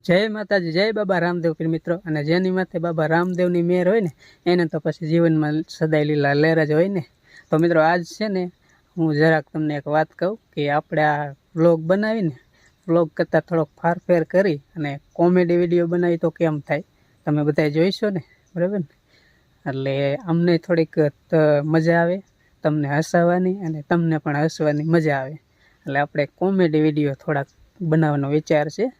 જય માતાજી, જય બાબા રામદેવ પીર મિત્રો. અને જેની માથે બાબા રામદેવની મેર હોય ને એને તો પછી જીવનમાં સદાય લીલા લહેર જ હોય ને. તો મિત્રો આજ છે ને હું જરાક તમને એક વાત કહું કે આપણે આ વ્લોગ બનાવીને વ્લોગ કરતાં થોડોક ફારફેર કરી અને કોમેડી વિડીયો બનાવી તો કેમ થાય, તમે બધા જોઈશો ને, બરાબર ને. એટલે અમને થોડીક મજા આવે, તમને હસાવવાની અને તમને પણ હસવાની મજા આવે. એટલે આપણે કોમેડી વિડીયો થોડાક બનાવવાનો વિચાર છે.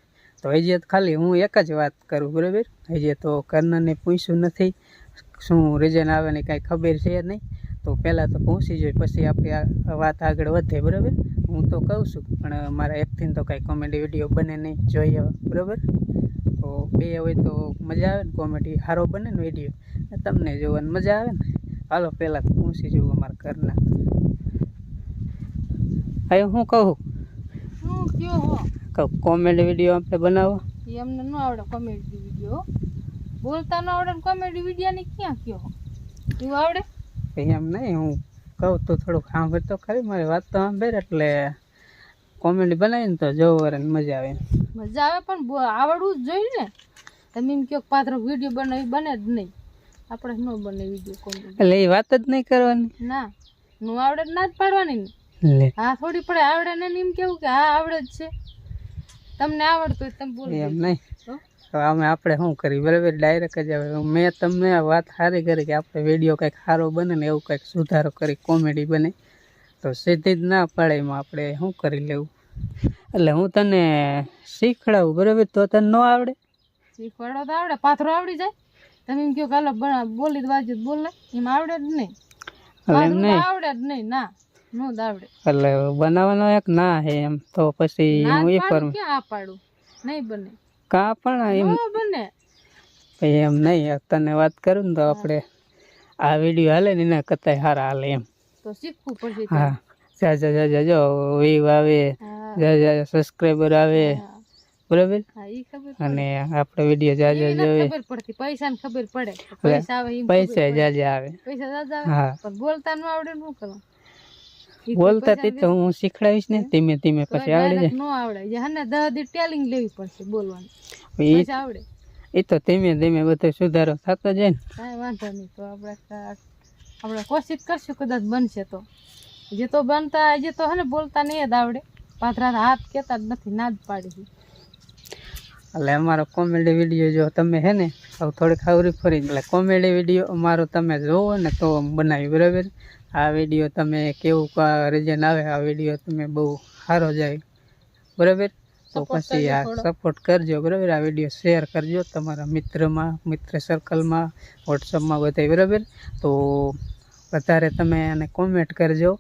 તો હજી ખાલી હું એક જ વાત કરું, બરાબર. હજી તો કર્ણને પૂછ્યું નથી શું રીઝન આવે ને કાંઈ ખબર છે નહીં. તો પહેલાં તો પહોંચી જોઈએ પછી આપણી આ વાત આગળ વધે, બરાબર. હું તો કહું છું પણ મારા એકથી તો કાંઈ કોમેડી વિડીયો બને નહીં, જોઈએ બરાબર. તો બે હોય તો મજા આવે ને, કોમેડી સારો બને ને વિડીયો, તમને જોવાની મજા આવે ને. હાલો પહેલાં તો પહોંચી જવું અમારા ઘરના. હવે હું કહું કોમેડી વિડીયો આપણે બનાવો. એમને ન આવડે કોમેડી વિડીયો, બોલતા ન આવડે કોમેડી વિડીયો ની ક્યાં કયો એવું આવડે? એમ નહીં, હું કહું તો થોડુંક સાંભળ તો ખરી, મારી વાત તો સાંભળ. એટલે કોમેડી બનાવીને તો જોવાની મજા આવે. મજા આવે પણ આવડવું જ જોઈએ ને. તમે એમ કહો પાત્ર વિડીયો બનાવી, બને જ નહીં. આપણે ન બને વિડીયો કોમેડી. એટલે એ વાત જ નહીં કરવાની. ના, નું આવડે ના જ પાડવાની ને. હા થોડી પડે આવડે ને એમ કેવું કે હા આવડે જ છે. તમને આવડતું તમે બોલો. એમ નહીં, અમે આપણે શું કરી, બરાબર. ડાયરેક્ટ જ આવે. મેં તમને આ વાત સારી કરી કે આપણે વિડીયો કંઈક સારો બને ને એવું કંઈક સુધારો કરી કોમેડી બને તો સીધી જ ના પાડે. એમાં આપણે શું કરી લેવું. એટલે હું તને શીખડાવું, બરાબર. તો તને ન આવડે? શીખવાડો તો આવડે, પાથરો આવડી જાય. તમે એમ કહો કાલો બોલી જ વાંચી બોલે, એમાં આવડે જ નહીં. આવડે જ નહીં. ના નો આવડે. એટલે બનાવવાનો એક ના હે એમ તો પછી હું એ કરું. ક્યાં પાડું? નહીં બને. કા પણ એમ બને એમ નહીં. તને વાત કરું ને તો આપણે આ વિડીયો હાલે ને એના કરતા સારા હાલે એમ. તો શીખવું પડશે. હા, જાજા જો વ્યૂ આવે, જાજા સબસ્ક્રાઇબર આવે, બરાબર. અને આપણે વિડીયો જાજા જોઈએ. ખબર પડતી પૈસા ને ખબર પડે. પૈસા આવે, પૈસા જાજા આવે. પૈસા જાજા આવે. હા પણ બોલતા ન આવડે શું કરવાનું? બોલતા તો હું શીખડાવીશ ને ધીમે ધીમે પછી આવડે જાય. નો આવડે જે હને 10 દી ટેલિંગ લેવી પડશે બોલવાની. પછી આવડે. એ તો ધીમે ધીમે બધો સુધારો થતો જાય ને. કાંઈ વાંધો નહીં. તો આપણે કોશિશ કરશું, કદાચ બનશે તો. જે તો બનતા જે તો હે ને બોલતા નહીં જ આવડે. પાથરા હાથ કહેતા જ નથી, ના જ પાડી. એટલે અમારો કોમેડી વિડીયો જો તમે હે ને થોડીક આવરી ફરી, એટલે કોમેડી વિડીયો અમારો તમે જોવો ને તો બનાવી, બરાબર. આ વિડીયો તમે કેવું રીઝન આવે, આ વિડીયો તમે બહુ સારો જાય, બરાબર. તો પછી આ સપોર્ટ કરજો, બરાબર. આ વિડીયો શેર કરજો તમારા મિત્ર સર્કલમાં, વોટ્સઅપમાં બધાય, બરાબર. તો વધારે તમે એને કોમેન્ટ કરજો,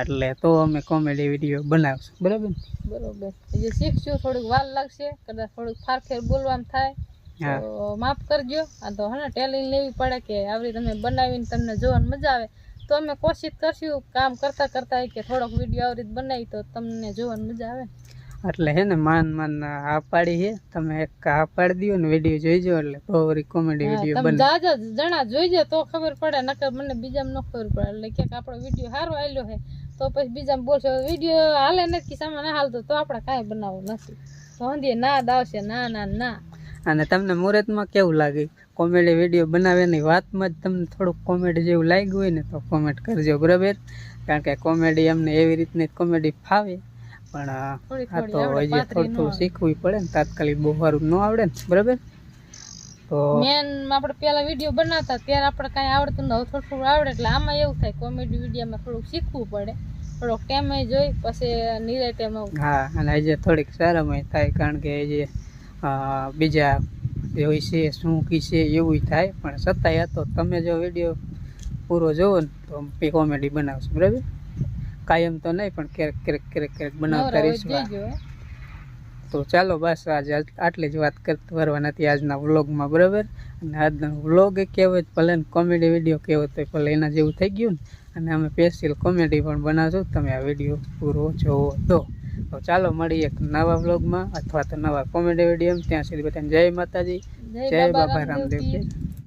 એટલે તો અમે કોમેડી વિડીયો બનાવશું, બરાબર. બરોબર. જે શીખશું થોડીક વાર લાગશે, કદાચ થોડુંક ફારફેર બોલવાનું થાય તો માફ કરજો. આ તો હે ને ટેલિંગ લેવી પડે કે આવી તમે બનાવીને તમને જોવાની મજા આવે. તો અમે કોશિશ કરશું કામ કરતા કરતા કે થોડોક વિડીયો આવી રીતે બનાવી તો તમને જોવાની મજા આવે. એટલે હે ને માન આ પાડી છે, તમે એક આ પાડી દો ને વિડીયો જોઈજો, એટલે બહુ કોમેડી વિડીયો બને. જાજા જણા જોઈજો તો ખબર પડે, નકર મને બીજામાં ન ખબર પડે. એટલે ક્યાંક આપણો વિડીયો સારો આવેલો છે તો પછી બીજામાં બોલશો વિડીયો હાલે નથી, સામે ના હાલતો તો આપણે કાંઈ બનાવવું નથી. તો હંધીએ ના દાવશે ના ના ના. અને તમને મુહૂર્તમાં કેવું લાગે કોમેડી વિડીયો બનાવવાની વાતમાં જ તમને થોડુંક કોમેડી જેવું લાગ્યું હોય ને તો કોમેન્ટ કરજો, બરાબર. કારણ કે કોમેડી અમને એવી રીતની કોમેડી ફાવે, પણ આ તો હજી થોડું શીખવું પડે ને, તાત્કાલિક બહુ સારું ન આવડે ને, બરાબર. તો મેન આપણે પેલા વિડીયો બનાવતા ત્યારે આપણે કાંઈ આવડતું ન, હવે થોડું આવડે. એટલે આમાં એવું થાય કોમેડી વિડીયોમાં થોડુંક શીખવું પડે, થોડોક ટાઈમ જોઈ પછી નિરાતે એમાં. હા, અને હજી થોડીક શરમય થાય, કારણ કે જે બીજા હોય છે શું કી છે એવું થાય. પણ છતાંય તો તમે જો વિડીયો પૂરો જોવો ને તો કોમેડી બનાવશો, બરાબર. કાયમ તો નહીં પણ ક્યારેક બનાવતા રહીશું. તો ચાલો બસ આજે આટલી જ વાત કરવાની હતી આજના વ્લોગમાં, બરાબર. અને આજનો વ્લોગ એ કહેવાય ભલે ને કોમેડી વિડીયો કહેવાય તો ભલે એના જેવું થઈ ગયું ને. અને અમે સ્પેશિયલ કોમેડી પણ બનાવશું, તમે આ વિડીયો પૂરો જોવો તો. ચાલો મળીએ એક નવા વ્લોગમાં અથવા તો નવા કોમેડી વિડીયો. ત્યાં સુધી બધાને જય માતાજી, જય બાબા રામદેવ.